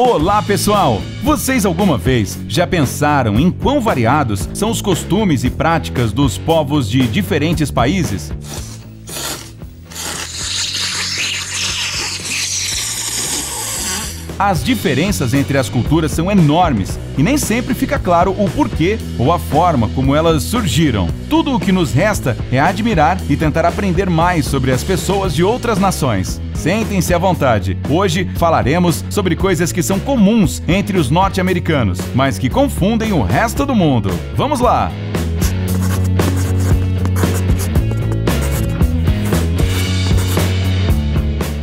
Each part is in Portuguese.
Olá, pessoal! Vocês alguma vez já pensaram em quão variados são os costumes e práticas dos povos de diferentes países? As diferenças entre as culturas são enormes e nem sempre fica claro o porquê ou a forma como elas surgiram. Tudo o que nos resta é admirar e tentar aprender mais sobre as pessoas de outras nações. Sentem-se à vontade. Hoje falaremos sobre coisas que são comuns entre os norte-americanos, mas que confundem o resto do mundo. Vamos lá!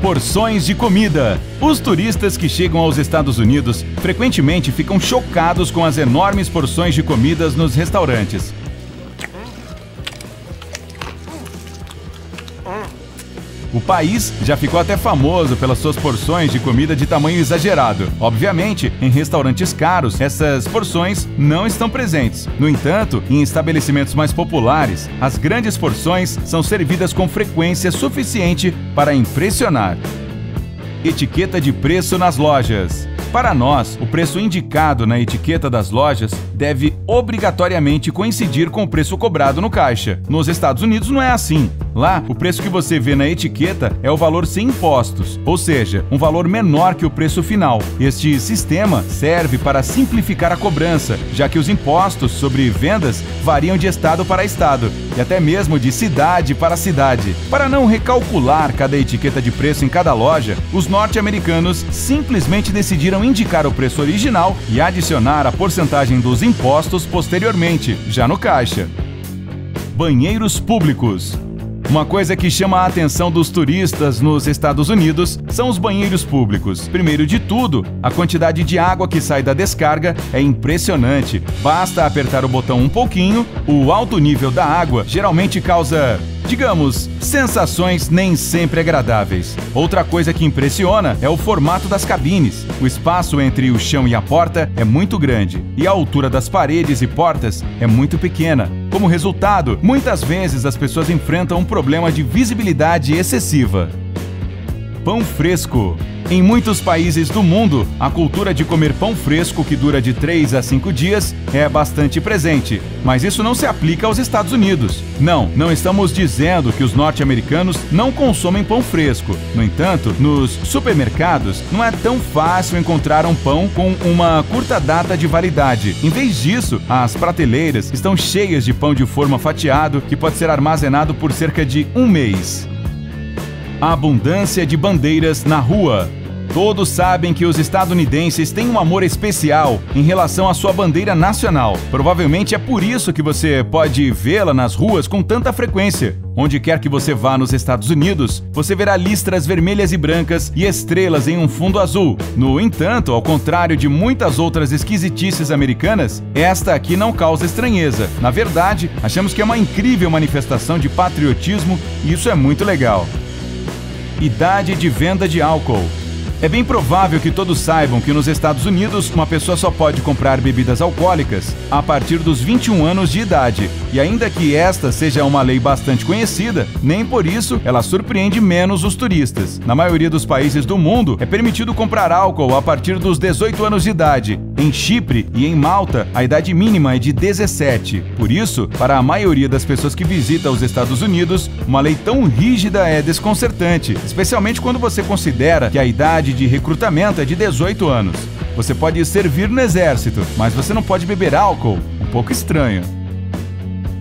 Porções de comida. Os turistas que chegam aos Estados Unidos frequentemente ficam chocados com as enormes porções de comidas nos restaurantes. O país já ficou até famoso pelas suas porções de comida de tamanho exagerado. Obviamente, em restaurantes caros, essas porções não estão presentes. No entanto, em estabelecimentos mais populares, as grandes porções são servidas com frequência suficiente para impressionar. Etiqueta de preço nas lojas. Para nós, o preço indicado na etiqueta das lojas deve obrigatoriamente coincidir com o preço cobrado no caixa. Nos Estados Unidos não é assim. Lá, o preço que você vê na etiqueta é o valor sem impostos, ou seja, um valor menor que o preço final. Este sistema serve para simplificar a cobrança, já que os impostos sobre vendas variam de estado para estado e até mesmo de cidade para cidade. Para não recalcular cada etiqueta de preço em cada loja, os norte-americanos simplesmente decidiram indicar o preço original e adicionar a porcentagem dos impostos posteriormente, já no caixa. Banheiros públicos. Uma coisa que chama a atenção dos turistas nos Estados Unidos são os banheiros públicos. Primeiro de tudo, a quantidade de água que sai da descarga é impressionante. Basta apertar o botão um pouquinho, o alto nível da água geralmente causa, digamos, sensações nem sempre agradáveis. Outra coisa que impressiona é o formato das cabines. O espaço entre o chão e a porta é muito grande e a altura das paredes e portas é muito pequena. Como resultado, muitas vezes as pessoas enfrentam um problema de visibilidade excessiva. Pão fresco. Em muitos países do mundo, a cultura de comer pão fresco, que dura de 3 a 5 dias, é bastante presente. Mas isso não se aplica aos Estados Unidos. Não estamos dizendo que os norte-americanos não consomem pão fresco. No entanto, nos supermercados, não é tão fácil encontrar um pão com uma curta data de validade. Em vez disso, as prateleiras estão cheias de pão de forma fatiado, que pode ser armazenado por cerca de um mês. A abundância de bandeiras na rua. Todos sabem que os estadunidenses têm um amor especial em relação à sua bandeira nacional. Provavelmente é por isso que você pode vê-la nas ruas com tanta frequência. Onde quer que você vá nos Estados Unidos, você verá listras vermelhas e brancas e estrelas em um fundo azul. No entanto, ao contrário de muitas outras esquisitices americanas, esta aqui não causa estranheza. Na verdade, achamos que é uma incrível manifestação de patriotismo e isso é muito legal. Idade de venda de álcool. É bem provável que todos saibam que nos Estados Unidos uma pessoa só pode comprar bebidas alcoólicas a partir dos 21 anos de idade. E ainda que esta seja uma lei bastante conhecida, nem por isso ela surpreende menos os turistas. Na maioria dos países do mundo é permitido comprar álcool a partir dos 18 anos de idade. Em Chipre e em Malta, a idade mínima é de 17. Por isso, para a maioria das pessoas que visitam os Estados Unidos, uma lei tão rígida é desconcertante, especialmente quando você considera que a idade de recrutamento é de 18 anos. Você pode servir no exército, mas você não pode beber álcool. Um pouco estranho.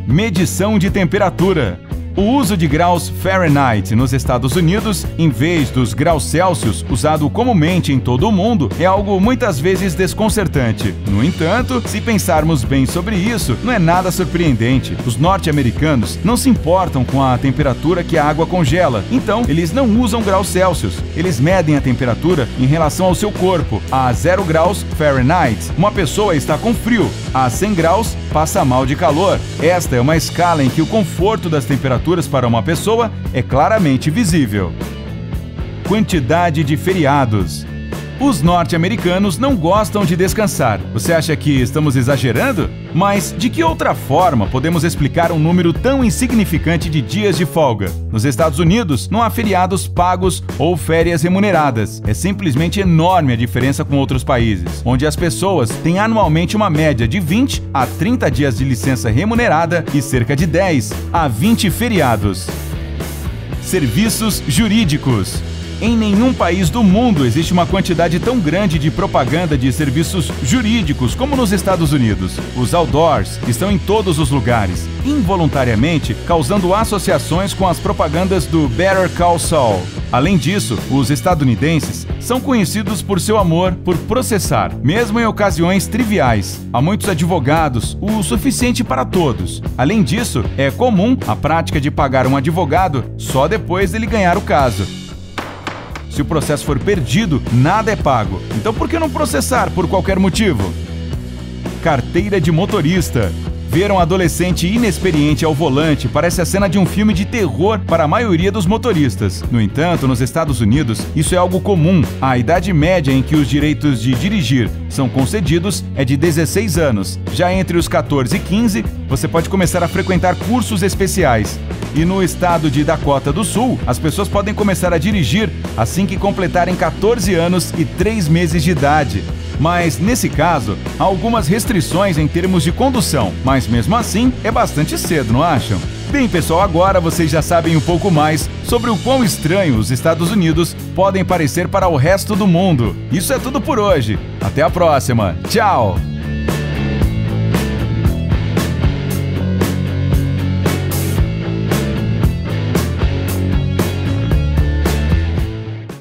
Medição de temperatura. O uso de graus Fahrenheit nos Estados Unidos, em vez dos graus Celsius, usado comumente em todo o mundo, é algo muitas vezes desconcertante. No entanto, se pensarmos bem sobre isso, não é nada surpreendente. Os norte-americanos não se importam com a temperatura que a água congela, então eles não usam graus Celsius. Eles medem a temperatura em relação ao seu corpo. A 0 graus Fahrenheit, uma pessoa está com frio. A 100 graus, passa mal de calor. Esta é uma escala em que o conforto das temperaturas para uma pessoa é claramente visível. Quantidade de feriados. Os norte-americanos não gostam de descansar. Você acha que estamos exagerando? Mas de que outra forma podemos explicar um número tão insignificante de dias de folga? Nos Estados Unidos, não há feriados pagos ou férias remuneradas. É simplesmente enorme a diferença com outros países, onde as pessoas têm anualmente uma média de 20 a 30 dias de licença remunerada e cerca de 10 a 20 feriados. Serviços jurídicos. Em nenhum país do mundo existe uma quantidade tão grande de propaganda de serviços jurídicos como nos Estados Unidos. Os outdoors estão em todos os lugares, involuntariamente causando associações com as propagandas do Better Call Saul. Além disso, os estadunidenses são conhecidos por seu amor por processar, mesmo em ocasiões triviais. Há muitos advogados, o suficiente para todos. Além disso, é comum a prática de pagar um advogado só depois dele ganhar o caso. Se o processo for perdido, nada é pago. Então por que não processar por qualquer motivo? Carteira de motorista. Ver um adolescente inexperiente ao volante parece a cena de um filme de terror para a maioria dos motoristas. No entanto, nos Estados Unidos, isso é algo comum. A idade média em que os direitos de dirigir são concedidos é de 16 anos. Já entre os 14 e 15, você pode começar a frequentar cursos especiais. E no estado de Dakota do Sul, as pessoas podem começar a dirigir assim que completarem 14 anos e 3 meses de idade. Mas, nesse caso, há algumas restrições em termos de condução, mas mesmo assim é bastante cedo, não acham? Bem, pessoal, agora vocês já sabem um pouco mais sobre o quão estranho os Estados Unidos podem parecer para o resto do mundo. Isso é tudo por hoje. Até a próxima. Tchau!